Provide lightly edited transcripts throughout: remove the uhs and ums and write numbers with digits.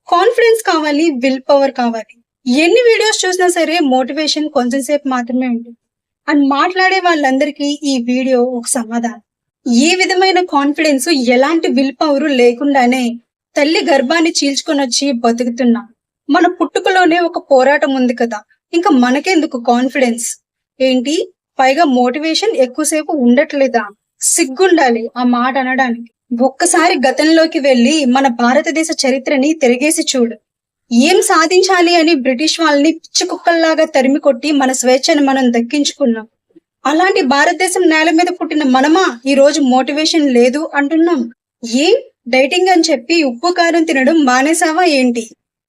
Confidence కావాలి, will power కావాలి. ఎన్ని వీడియోస్ చూసినా సరే మోటివేషన్ కొంచెం సేపు మాత్రమే ఉంటుంది. అండ్ మాట్లాడే వాళ్ళందరికీ ఈ వీడియో ఒక సమాధానం. ఏ విధమైన కాన్ఫిడెన్స్, ఎలాంటి విల్ పవర్ లేకుండానే తల్లి గర్భాన్ని చీల్చుకొనొచ్చి బతుకుతున్నాం. మన పుట్టుకలోనే ఒక పోరాటం ఉంది కదా, ఇంకా మనకెందుకు కాన్ఫిడెన్స్ ఏంటి? పైగా మోటివేషన్ ఎక్కువసేపు ఉండట్లేదా? సిగ్గుండాలి ఆ మాట అనడానికి. ఒక్కసారి గతంలోకి వెళ్లి మన భారతదేశ చరిత్రని తిరిగేసి చూడు. ఏం సాధించాలి అని బ్రిటిష్ వాళ్ళని పిచ్చి కుక్కల్లాగా తరిమి కొట్టి మన స్వేచ్ఛను మనం దక్కించుకున్నాం. అలాంటి భారతదేశం నేల మీద పుట్టిన మనమా ఈ రోజు మోటివేషన్ లేదు అంటున్నాం? ఏం డైటింగ్ అని చెప్పి ఉప్పు కారం తినడం మానేసావా ఏంటి?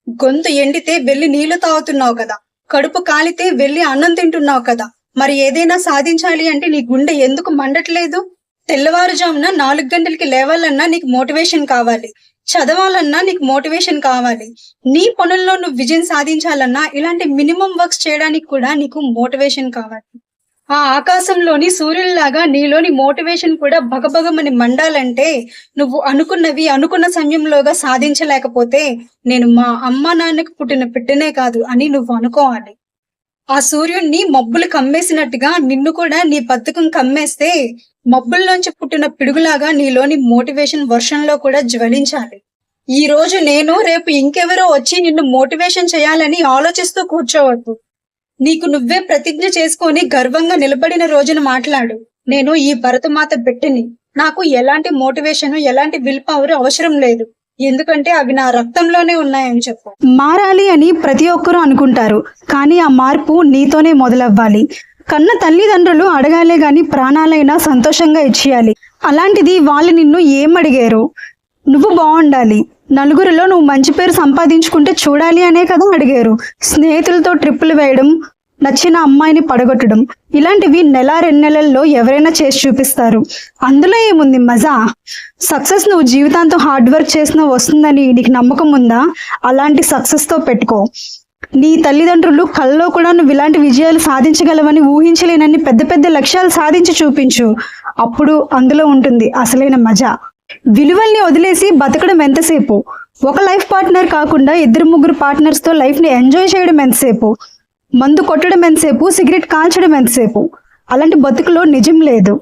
గొంతు ఎండితే వెళ్లి నీళ్లు తాగుతున్నావు కదా, కడుపు కాలితే వెళ్లి అన్నం తింటున్నావు కదా, మరి ఏదైనా సాధించాలి అంటే నీ గుండె ఎందుకు మండట్లేదు? తెల్లవారుజామున 4 గంటలకి లేవాలన్నా నీకు మోటివేషన్ కావాలి, చదవాలన్నా నీకు మోటివేషన్ కావాలి, నీ పనుల్లో నువ్వు విజయం సాధించాలన్నా ఇలాంటి మినిమం వర్క్స్ చేయడానికి కూడా నీకు మోటివేషన్ కావాలి. ఆ ఆకాశంలోని సూర్యుల్లాగా నీలోని మోటివేషన్ కూడా భగభగమని మండాలంటే నువ్వు అనుకున్నవి అనుకున్న సమయంలోగా సాధించలేకపోతే నేను మా అమ్మ నాన్నకు పుట్టిన బిడ్డనే కాదు అని నువ్వు అనుకోవాలి. ఆ సూర్యుడిని మబ్బులు కమ్మేసినట్టుగా నిన్ను కూడా నీ బద్ధకం కమ్మేస్తే మబ్బుల్లోంచి పుట్టిన పిడుగులాగా నీలోని మోటివేషన్ వర్షంలో కూడా జ్వలించాలి. ఈ రోజు నేను, రేపు ఇంకెవరో వచ్చి నిన్ను మోటివేషన్ చేయాలని ఆలోచిస్తూ కూర్చోవద్దు. నీకు నువ్వే ప్రతిజ్ఞ చేసుకొని గర్వంగా నిలబడిన రోజున మాట్లాడు. నేను ఈ భరతమాత బిడ్డని, నాకు ఎలాంటి మోటివేషన్, ఎలాంటి విల్ పవర్ అవసరం లేదు, ఎందుకంటే అవి నా రక్తంలోనే ఉన్నాయని చెప్పు. మారాలి అని ప్రతి ఒక్కరూ అనుకుంటారు, కానీ ఆ మార్పు నీతోనే మొదలవ్వాలి. కన్న తల్లిదండ్రులు అడగాలే గాని ప్రాణాలైనా సంతోషంగా ఇచ్చేయాలి. అలాంటిది వాళ్ళు నిన్ను ఏం అడిగారు? నువ్వు బాగుండాలి, నలుగురిలో నువ్వు మంచి పేరు సంపాదించుకుంటే చూడాలి అనే కదా అడిగారు. స్నేహితులతో ట్రిప్పులు వేయడం, నచ్చిన అమ్మాయిని పడగొట్టడం, ఇలాంటివి 1-2 నెలల్లో ఎవరైనా చేసి చూపిస్తారు. అందులో ఏముంది మజా? సక్సెస్ నువ్వు జీవితాంతం హార్డ్ వర్క్ చేసినా వస్తుందని నీకు నమ్మకం ఉందా? అలాంటి సక్సెస్ తో పెట్టుకో. నీ తల్లిదండ్రులు కల్లో కూడా నువ్వు ఇలాంటి విజయాలు సాధించగలవని ఊహించలేనన్ని పెద్ద పెద్ద లక్ష్యాలు సాధించి చూపించు. అప్పుడు అందులో ఉంటుంది అసలైన మజా. విలువల్ని వదిలేసి బతకడం ఎంతసేపు? ఒక లైఫ్ పార్ట్నర్ కాకుండా 2-3 పార్ట్నర్స్ తో లైఫ్ ని ఎంజాయ్ చేయడం ఎంతసేపు? మందు కొట్టడం ఎంతసేపు? సిగరెట్ కాల్చడం ఎంతసేపు? అలాంటి బతుకులో నిజం లేదు.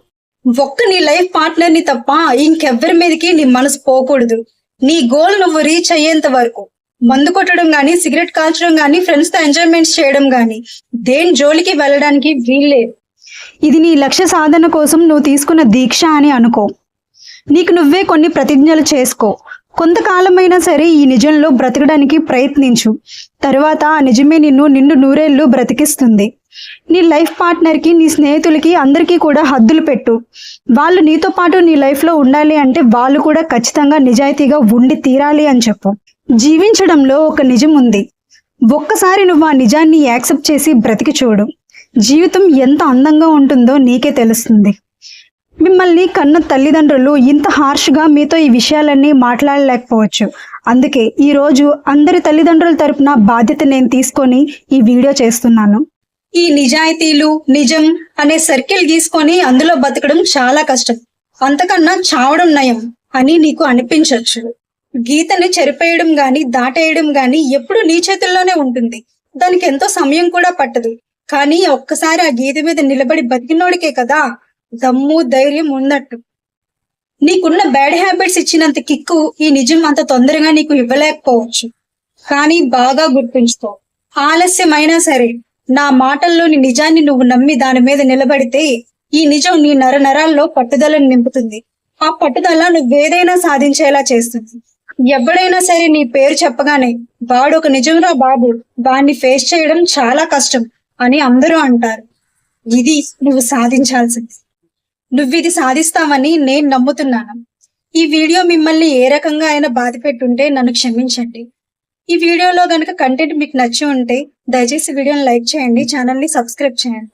ఒక్క నీ లైఫ్ పార్ట్నర్ ని తప్ప ఇంకెవ్వరి మీదకి నీ మనసు పోకూడదు. నీ గోల్ నువ్వు రీచ్ అయ్యేంత వరకు మందు కొట్టడం గాని, సిగరెట్ కాల్చడం గాని, ఫ్రెండ్స్ తో ఎంజాయ్మెంట్స్ చేయడం గాని దేని జోలికి వెళ్ళడానికి వీల్లేదు. ఇది నీ లక్ష్య సాధన కోసం నువ్వు తీసుకున్న దీక్ష అని అనుకో. నీకు నువ్వే కొన్ని ప్రతిజ్ఞలు చేసుకో. కొంతకాలమైనా సరే ఈ నిజంలో బ్రతకడానికి ప్రయత్నించు. తరువాత ఆ నిజమే నిన్ను నూరేళ్లు బ్రతికిస్తుంది. నీ లైఫ్ పార్ట్నర్ కి, నీ స్నేహితులకి, అందరికీ కూడా హద్దులు పెట్టు. వాళ్ళు నీతో పాటు నీ లైఫ్ లో ఉండాలి అంటే వాళ్ళు కూడా ఖచ్చితంగా నిజాయితీగా ఉండి తీరాలి అని చెప్పు. జీవించడంలో ఒక నిజం ఉంది. ఒక్కసారి నువ్వు ఆ నిజాన్ని యాక్సెప్ట్ చేసి బ్రతికి చూడు. జీవితం ఎంత అందంగా ఉంటుందో నీకే తెలుస్తుంది. మిమ్మల్ని కన్న తల్లిదండ్రులు ఇంత హార్ష్గా మీతో ఈ విషయాలన్నీ మాట్లాడలేకపోవచ్చు. అందుకే ఈ రోజు అందరి తల్లిదండ్రుల తరపున బాధ్యత నేను తీసుకొని ఈ వీడియో చేస్తున్నాను. ఈ నిజాయితీలు, నిజం అనే సర్కిల్ గీసుకొని అందులో బతకడం చాలా కష్టం. అంతకన్నా చావడం నయం అని నీకు అనిపించవచ్చు. గీతని చెరిపేయడం గాని, దాటేయడం గాని ఎప్పుడు నీ చేతుల్లోనే ఉంటుంది. దానికి ఎంతో సమయం కూడా పట్టదు. కానీ ఒక్కసారి ఆ గీత మీద నిలబడి బతికినోడికే కదా దమ్ము, ధైర్యం ఉన్నట్టు. నీకున్న బ్యాడ్ హ్యాబిట్స్ ఇచ్చినంత కిక్కు ఈ నిజం అంత తొందరగా నీకు ఇవ్వలేకపోవచ్చు. కానీ బాగా గుర్తుంచుకో, ఆలస్యమైనా సరే నా మాటల్లోని నిజాన్ని నువ్వు నమ్మి దాని మీద నిలబడితే ఈ నిజం నీ నరాల్లో పట్టుదలను నింపుతుంది. ఆ పట్టుదల నువ్వేదైనా సాధించేలా చేస్తుంది. ఎవడైనా సరే నీ పేరు చెప్పగానే వాడు ఒక నిజంరా బాబు, వాడిని ఫేస్ చేయడం చాలా కష్టం అని అందరూ అంటారు. ఇది నువ్వు సాధించాల్సింది. నువ్విది సాధిస్తావని నేను నమ్ముతున్నాను. ఈ వీడియో మిమ్మల్ని ఏ రకంగా అయినా బాధ పెట్టుంటే నన్ను క్షమించండి. ఈ వీడియోలో గనుక కంటెంట్ మీకు నచ్చి ఉంటే దయచేసి వీడియోని లైక్ చేయండి, ఛానల్ని సబ్స్క్రైబ్ చేయండి.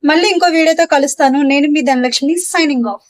మళ్ళీ ఇంకో వీడియోతో కలుస్తాను. నేను మీ ధనలక్ష్మి, సైనింగ్ ఆఫ్.